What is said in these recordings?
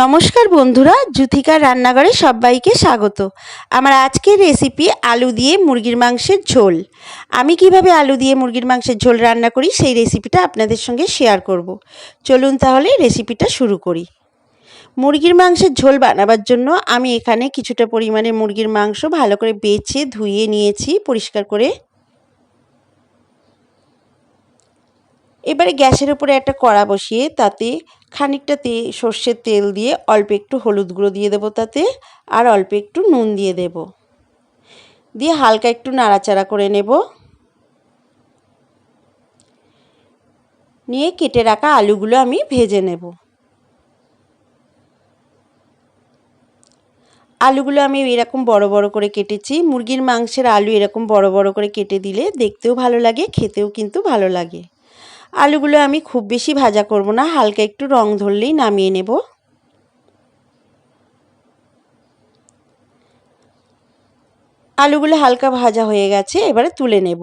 নমস্কার বন্ধুরা, জুথিকার রান্নাঘরে সবাইকে স্বাগত। আমার আজকের রেসিপি আলু দিয়ে মুরগির মাংসের ঝোল। আমি কিভাবে আলু দিয়ে মুরগির মাংসের ঝোল রান্না করি সেই রেসিপিটা আপনাদের সঙ্গে শেয়ার করব। চলুন তাহলে রেসিপিটা শুরু করি। মুরগির মাংসের ঝোল বানাবার জন্য আমি এখানে কিছুটা পরিমাণে মুরগির মাংস ভালো করে বেছে ধুয়ে নিয়েছি পরিষ্কার করে। এবারে গ্যাসের উপরে একটা কড়া বসিয়ে তাতে খানিকটা সর্ষের তেল দিয়ে অল্প একটু হলুদ গুঁড়ো দিয়ে দেবো তাতে, আর অল্প একটু নুন দিয়ে দেব, দিয়ে হালকা একটু নাড়াচাড়া করে নেব। নিয়ে কেটে রাখা আলুগুলো আমি ভেজে নেব। আলুগুলো আমি এরকম বড় বড় করে কেটেছি। মুরগির মাংসের আলু এরকম বড় বড় করে কেটে দিলে দেখতেও ভালো লাগে, খেতেও কিন্তু ভালো লাগে। আলুগুলো আমি খুব বেশি ভাজা করব না, হালকা একটু রং ধরলেই নামিয়ে নেব। আলুগুলো হালকা ভাজা হয়ে গেছে, এবারে তুলে নেব।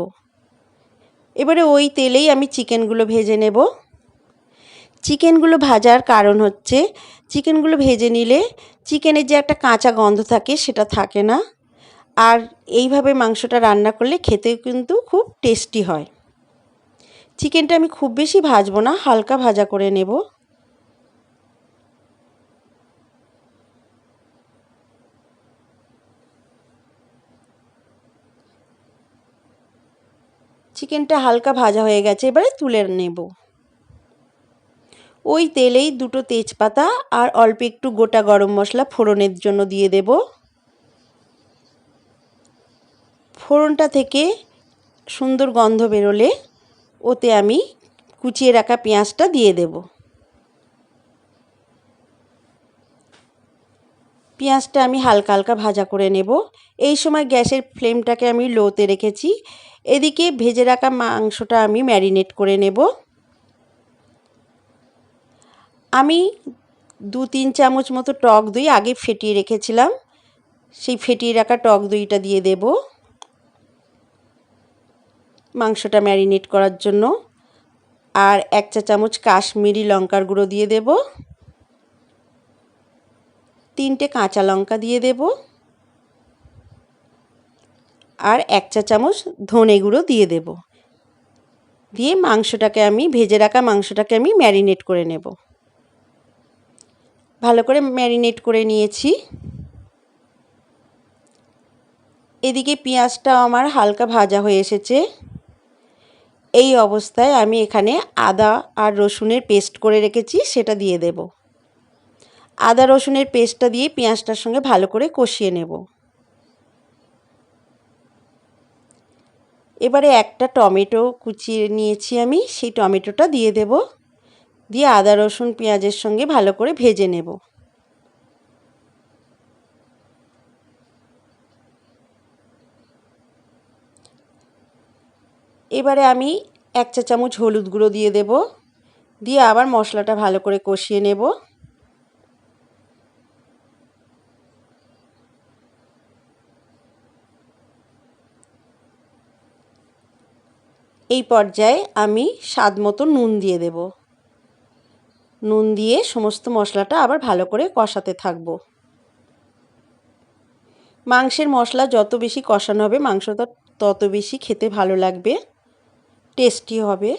এবারে ওই তেলেই আমি চিকেনগুলো ভেজে নেব। চিকেনগুলো ভাজার কারণ হচ্ছে চিকেনগুলো ভেজে নিলে চিকেনের যে একটা কাঁচা গন্ধ থাকে সেটা থাকে না, আর এইভাবে মাংসটা রান্না করলে খেতেও কিন্তু খুব টেস্টি হয়। চিকেনটা আমি খুব বেশি ভাজবো না, হালকা ভাজা করে নেব। চিকেনটা হালকা ভাজা হয়ে গেছে, এবারে তুলে নেব। ওই তেলেই দুটো তেজপাতা আর অল্প একটু গোটা গরম মশলা ফোড়নের জন্য দিয়ে দেব। ফোড়নটা থেকে সুন্দর গন্ধ বেরোলে ওতে আমি কুচিয়ে রাখা পেঁয়াজটা দিয়ে দেব। পেঁয়াজটা আমি হালকা হালকা ভাজা করে নেব। এই সময় গ্যাসের ফ্লেমটাকে আমি লোতে রেখেছি। এদিকে ভেজে রাখা মাংসটা আমি ম্যারিনেট করে নেব। আমি 2-3 চামচ মতো টক দই আগে ফেটিয়ে রেখেছিলাম, সেই ফেটিয়ে রাখা টক দইটা দিয়ে দেব মাংসটা ম্যারিনেট করার জন্য। আর 1 চা চামচ কাশ্মীরি লঙ্কার গুঁড়ো দিয়ে দেব, 3টে কাঁচা লঙ্কা দিয়ে দেব, আর 1 চা চামচ ধনে গুঁড়ো দিয়ে দেব। দিয়ে মাংসটাকে আমি ভেজে রাখা মাংসটাকে আমি ম্যারিনেট করে নেব। ভালো করে ম্যারিনেট করে নিয়েছি। এদিকে পেঁয়াজটা আমার হালকা ভাজা হয়ে এসেছে। এই অবস্থায় আমি এখানে আদা আর রসুনের পেস্ট করে রেখেছি সেটা দিয়ে দেব। আদা রসুনের পেস্টটা দিয়ে পেঁয়াজটার সঙ্গে ভালো করে কষিয়ে নেব। এবারে একটা টমেটো কুচিয়ে নিয়েছি আমি, সেই টমেটোটা দিয়ে দেব। দিয়ে আদা রসুন পেঁয়াজের সঙ্গে ভালো করে ভেজে নেব। এবারে আমি 1 চা চামচ হলুদ গুঁড়ো দিয়ে দেব, দিয়ে আবার মশলাটা ভালো করে কষিয়ে নেব। এই পর্যায়ে আমি স্বাদ মতো নুন দিয়ে দেব। নুন দিয়ে সমস্ত মশলাটা আবার ভালো করে কষাতে থাকব। মাংসের মশলা যত বেশি কষানো হবে মাংসটা তত বেশি খেতে ভালো লাগবে, টেস্টি হবে।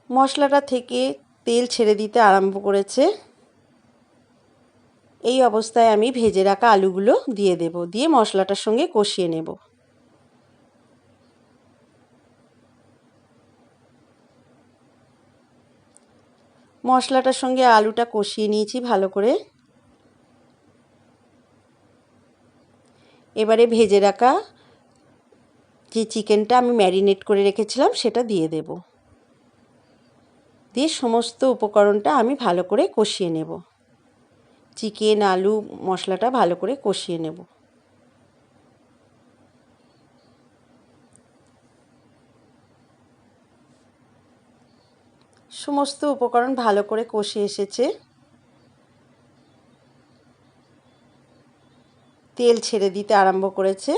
মশলাটা থেকে তেল ছেড়ে দিতে আরম্ভ করেছে। এই অবস্থায় আমি ভেজে রাখা আলুগুলো দিয়ে দেব, দিয়ে মশলাটার সঙ্গে কষিয়ে নেব। মশলাটার সঙ্গে আলুটা কষিয়ে নিয়েছি ভালো করে। এবারে ভেজে রাখা যে চিকেনটা আমি ম্যারিনেট করে রেখেছিলাম সেটা দিয়ে দেব। দিয়ে সমস্ত উপকরণটা আমি ভালো করে কষিয়ে নেব। চিকেন আলু মশলাটা ভালো করে কষিয়ে নেব। সমস্ত উপকরণ ভালো করে কষে এসেছে, তেল ছেড়ে দিতে আরম্ভ করেছে।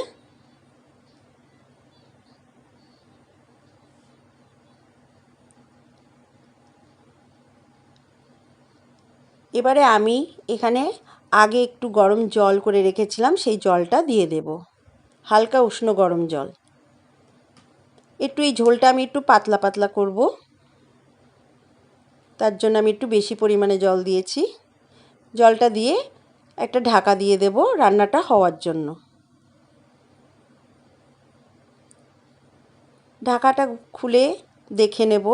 এবারে আমি এখানে আগে একটু গরম জল করে রেখেছিলাম, সেই জলটা দিয়ে দেব, হালকা উষ্ণ গরম জল। একটু এই ঝোলটা আমি একটু পাতলা পাতলা করব, তার জন্য আমি একটু বেশি পরিমাণে জল দিয়েছি। জলটা দিয়ে একটা ঢাকা দিয়ে দেব রান্নাটা হওয়ার জন্য। ঢাকাটা খুলে দেখে নেব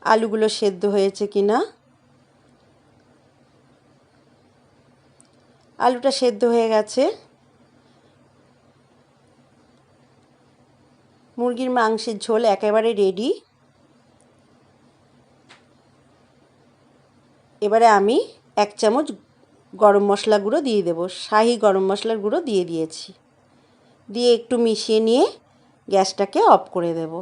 আলুগুলো সেদ্ধ হয়েছে কিনা। আলুটা সেদ্ধ হয়ে গেছে। মুরগির মাংসের ঝোল একেবারে রেডি। এবারে আমি 1 চামচ গরম মশলা গুঁড়ো দিয়ে দেব, শাহি গরম মশলার গুঁড়ো দিয়ে দিয়েছি। দিয়ে একটু মিশিয়ে নিয়ে গ্যাসটাকে অফ করে দেব।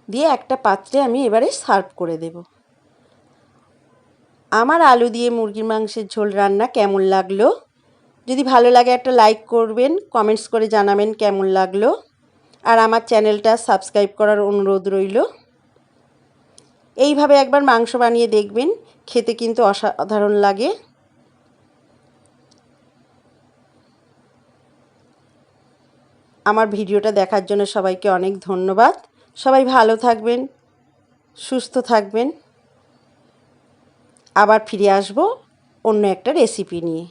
দিয়ে একটা পাত্রে আমি এবারে সার্ভ করে দেব। আমার আলু দিয়ে মুরগির মাংসের ঝোল রান্না কেমন লাগলো? যদি ভালো লাগে একটা লাইক করবেন, কমেন্টস করে জানাবেন কেমন লাগলো। আর আমার চ্যানেলটা সাবস্ক্রাইব করার অনুরোধ রইল। এইভাবে একবার মাংস বানিয়ে দেখবেন, খেতে কিন্তু অসাধারণ লাগে। আমার ভিডিওটা দেখার জন্য সবাইকে অনেক ধন্যবাদ। সবাই ভালো থাকবেন, সুস্থ থাকবেন। আবার ফিরে আসব অন্য একটা রেসিপি নিয়ে।